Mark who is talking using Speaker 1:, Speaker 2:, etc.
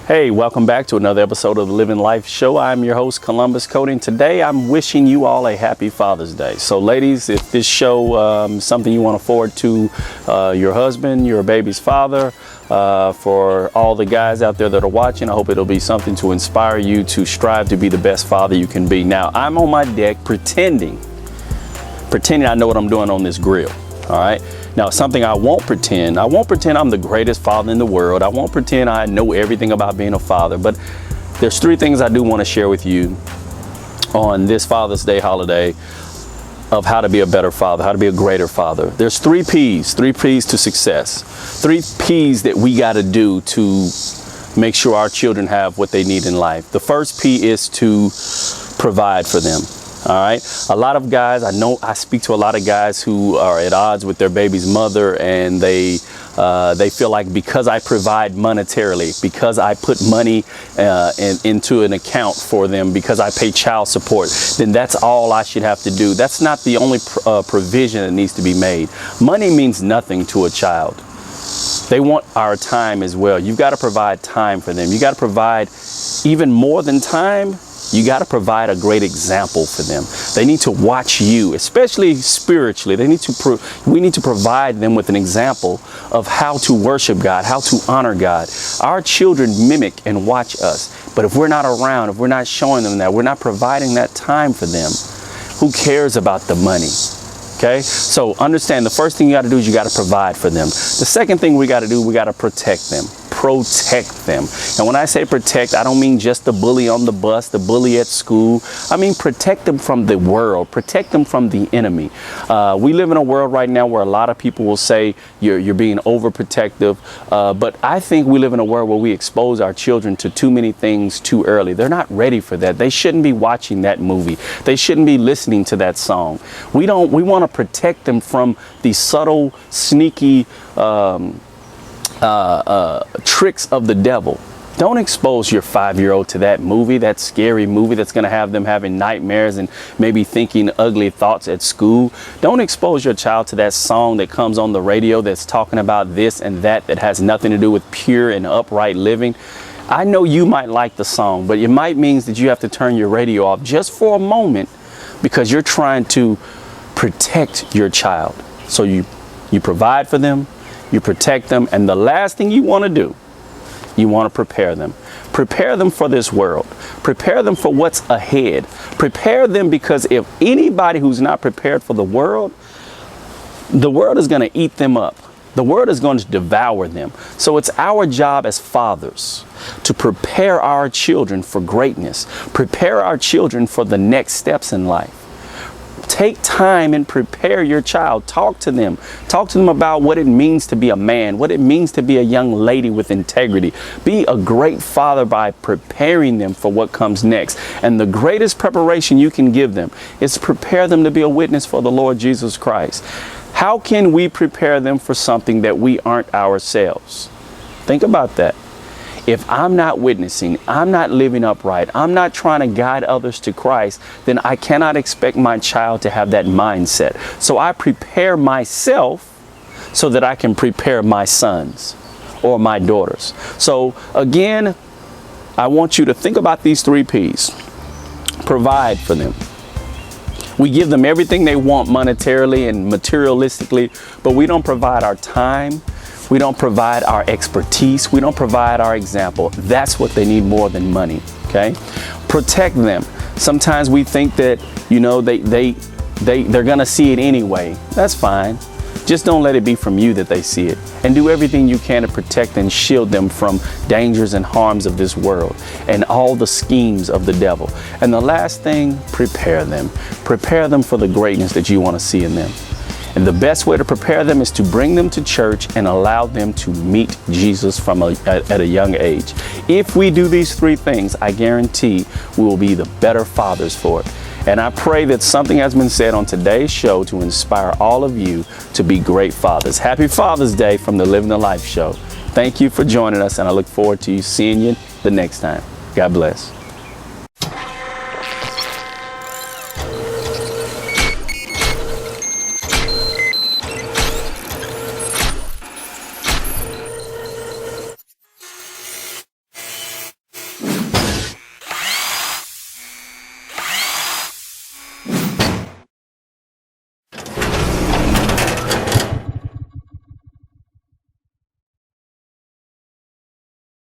Speaker 1: Hey, welcome back to another episode of the Living Life Show. I'm your host, Columbus Cody, and today I'm wishing you all a happy Father's Day. So ladies, if this show is something you want to forward to your husband, your baby's father, for all the guys out there that are watching, I hope it'll be something to inspire you to strive to be the best father you can be. Now, I'm on my deck pretending I know what I'm doing on this grill, all right? Now, something I won't pretend I'm the greatest father in the world. I won't pretend I know everything about being a father, but there's three things I do want to share with you on this Father's Day holiday of how to be a better father, how to be a greater father. There's three P's to success. 3 P's that we got to do to make sure our children have what they need in life. The first P is to provide for them. All right. A lot of guys, I speak to a lot of guys who are at odds with their baby's mother, and they feel like because I provide monetarily, because I put money into an account for them, because I pay child support, then that's all I should have to do. That's not the only provision that needs to be made. Money means nothing to a child. They want our time as well. You've got to provide time for them. You got to provide even more than time. You got to provide a great example for them. They need to watch you, especially spiritually. We need to provide them with an example of how to worship God, how to honor God. Our children mimic and watch us. But if we're not around, if we're not showing them that, we're not providing that time for them, who cares about the money? Okay, so understand the first thing you got to do is you got to provide for them. The second thing we got to do, we got to protect them. Protect them. And when I say protect, I don't mean just the bully on the bus, the bully at school. I mean protect them from the world, protect them from the enemy. We live in a world right now where a lot of people will say you're being overprotective, but I think we live in a world where we expose our children to too many things too early. They're not ready for that. They shouldn't be watching that movie. They shouldn't be listening to that song. We want to protect them from the subtle, sneaky tricks of the devil. Don't expose your 5-year-old to that movie, that scary movie that's going to have them having nightmares and maybe thinking ugly thoughts at school. Don't expose your child to that song that comes on the radio that's talking about this and that has nothing to do with pure and upright living. I know you might like the song, but it might mean that you have to turn your radio off just for a moment because you're trying to protect your child. So you provide for them, you protect them, and the last thing you want to do, you want to prepare them. Prepare them for this world. Prepare them for what's ahead. Prepare them because if anybody who's not prepared for the world is going to eat them up. The world is going to devour them. So it's our job as fathers to prepare our children for greatness. Prepare our children for the next steps in life. Take time and prepare your child. Talk to them. Talk to them about what it means to be a man, what it means to be a young lady with integrity. Be a great father by preparing them for what comes next. And the greatest preparation you can give them is prepare them to be a witness for the Lord Jesus Christ. How can we prepare them for something that we aren't ourselves? Think about that. If I'm not witnessing, I'm not living upright, I'm not trying to guide others to Christ, then I cannot expect my child to have that mindset. So I prepare myself so that I can prepare my sons or my daughters. So again, I want you to think about these 3 P's. Provide for them. We give them everything they want monetarily and materialistically, but we don't provide our time. We don't provide our expertise. We don't provide our example. That's what they need more than money, okay? Protect them. Sometimes we think that, they're gonna see it anyway. That's fine. Just don't let it be from you that they see it. And do everything you can to protect and shield them from dangers and harms of this world and all the schemes of the devil. And the last thing, prepare them. Prepare them for the greatness that you want to see in them. And the best way to prepare them is to bring them to church and allow them to meet Jesus at a young age. If we do these 3 things, I guarantee we will be the better fathers for it. And I pray that something has been said on today's show to inspire all of you to be great fathers. Happy Father's Day from the Living the Life Show. Thank you for joining us, and I look forward to seeing you the next time. God bless.